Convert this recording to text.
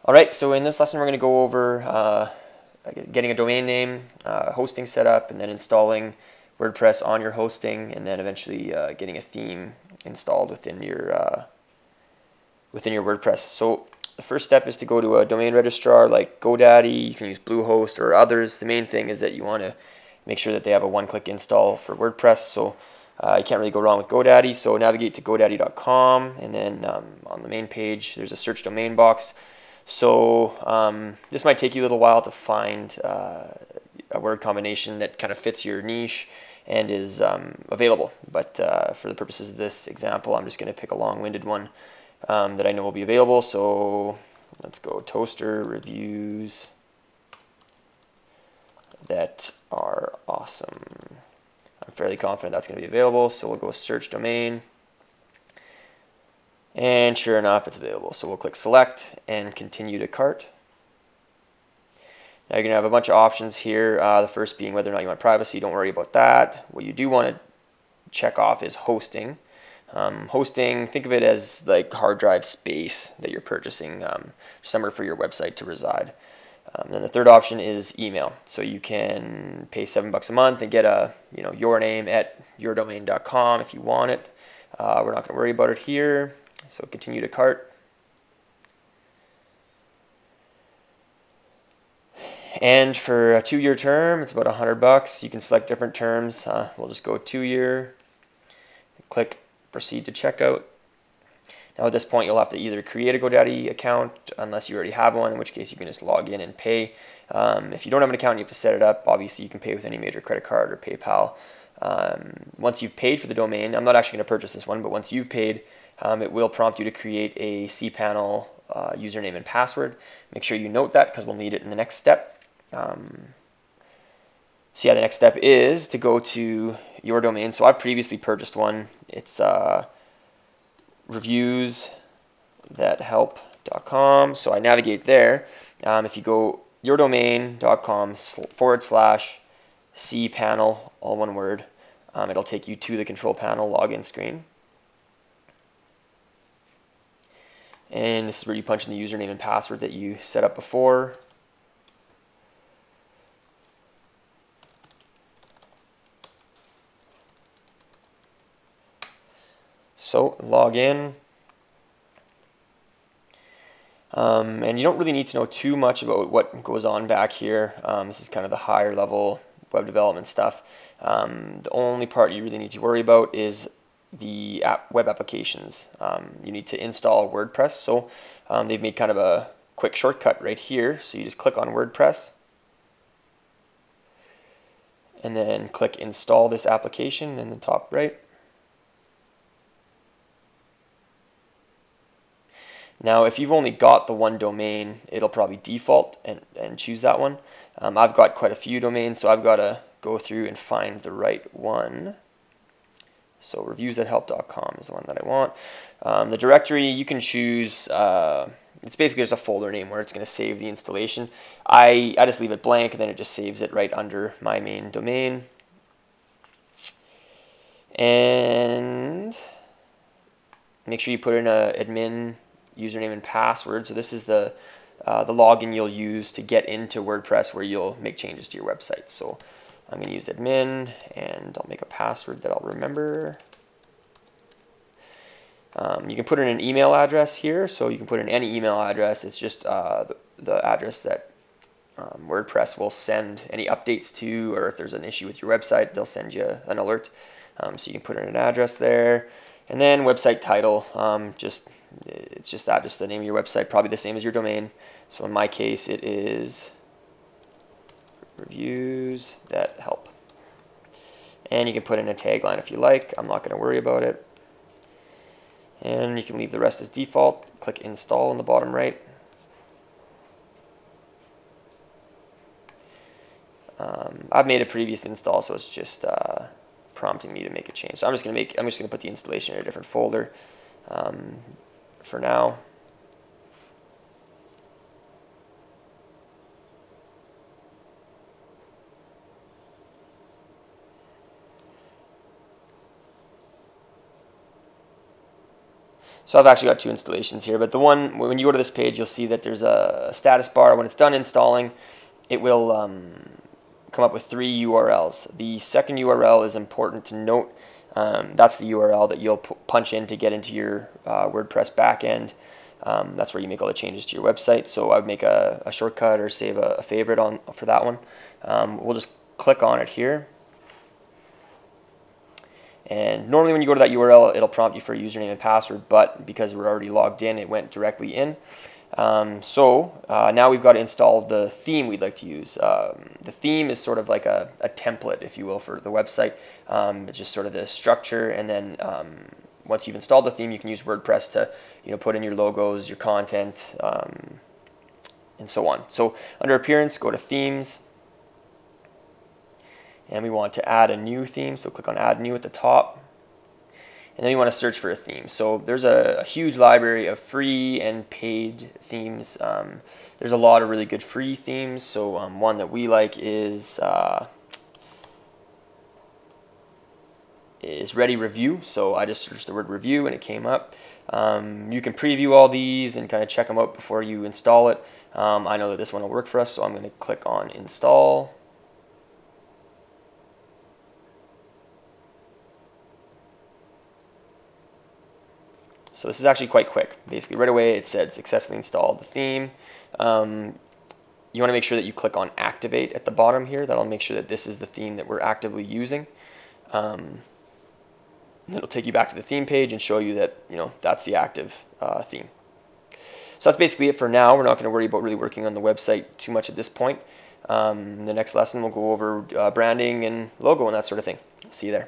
Alright, so in this lesson we're going to go over getting a domain name, hosting setup, and then installing WordPress on your hosting, and then eventually getting a theme installed within your WordPress. So the first step is to go to a domain registrar like GoDaddy. You can use Bluehost or others. The main thing is that you want to make sure that they have a one-click install for WordPress. So you can't really go wrong with GoDaddy. So navigate to godaddy.com, and then on the main page there's a search domain box. So this might take you a little while to find a word combination that kind of fits your niche and is available. But for the purposes of this example, I'm just going to pick a long-winded one that I know will be available. So let's go toaster reviews that are awesome. I'm fairly confident that's going to be available. So we'll go search domain. And sure enough, it's available. So we'll click select and continue to cart. Now you're going to have a bunch of options here. The first being whether or not you want privacy. Don't worry about that. What you do want to check off is hosting. Hosting, think of it as like hard drive space that you're purchasing somewhere for your website to reside. Then the third option is email. So you can pay $7 a month and get a your name at yourdomain.com if you want it. We're not going to worry about it here. So continue to cart. And for a 2-year term, it's about $100. You can select different terms. We'll just go 2-year. Click proceed to checkout. Now at this point, you'll have to either create a GoDaddy account, unless you already have one, in which case you can just log in and pay. If you don't have an account, you have to set it up. Obviously, you can pay with any major credit card or PayPal. Once you've paid for the domain, I'm not actually going to purchase this one, but once you've paid, it will prompt you to create a cPanel username and password. Make sure you note that because we'll need it in the next step. So yeah, the next step is to go to your domain. So I've previously purchased one. It's reviewsthathelp.com. So I navigate there. If you go yourdomain.com/cpanel, all one word, it'll take you to the control panel login screen. And this is where you punch in the username and password that you set up before. So log in. And you don't really need to know too much about what goes on back here. This is kind of the higher level web development stuff. The only part you really need to worry about is the web applications. You need to install WordPress. So they've made kind of a quick shortcut right here. So you just click on WordPress and then click install this application in the top right. Now, if you've only got the one domain, it'll probably default and choose that one. I've got quite a few domains, so I've got to go through and find the right one. So reviewsthathelp.com is the one that I want. The directory, you can choose, it's basically just a folder name where it's going to save the installation. I just leave it blank, and then it just saves it right under my main domain. And make sure you put in a admin username and password. So this is the login you'll use to get into WordPress, where you'll make changes to your website. So I'm going to use admin, and I'll make a password that I'll remember. You can put in an email address here, so you can put in any email address. It's just the address that WordPress will send any updates to, or if there's an issue with your website, they'll send you an alert. So you can put in an address there. And then website title, it's just that, just the name of your website, probably the same as your domain. So in my case, it is Reviews That Help. And you can put in a tagline if you like. I'm not going to worry about it. And you can leave the rest as default. Click install in the bottom right. I've made a previous install, so it's just prompting me to make a change. So I'm just going to put the installation in a different folder for now. So I've actually got 2 installations here, but the one, when you go to this page, you'll see that there's a status bar. When it's done installing, it will come up with 3 URLs. The second URL is important to note. That's the URL that you'll punch in to get into your WordPress backend. That's where you make all the changes to your website. So I would make a shortcut or save a favorite for that one. We'll just click on it here. And normally when you go to that URL, it'll prompt you for a username and password, but because we're already logged in, it went directly in. Now we've got to install the theme we'd like to use. The theme is sort of like a template, if you will, for the website. It's just sort of the structure, and then once you've installed the theme, you can use WordPress to put in your logos, your content, and so on. So under Appearance, go to Themes, and we want to add a new theme, so click on Add New at the top. And then you want to search for a theme. So there's a huge library of free and paid themes. There's a lot of really good free themes. So one that we like is Ready Review. So I just searched the word review and it came up. You can preview all these and kind of check them out before you install it. I know that this one will work for us, so I'm going to click on Install. So this is actually quite quick. Basically, right away it said successfully installed the theme. You want to make sure that you click on Activate at the bottom here. That'll make sure that this is the theme that we're actively using. It'll take you back to the theme page and show you that that's the active theme. So that's basically it for now. We're not going to worry about really working on the website too much at this point. In the next lesson, we'll go over branding and logo and that sort of thing. See you there.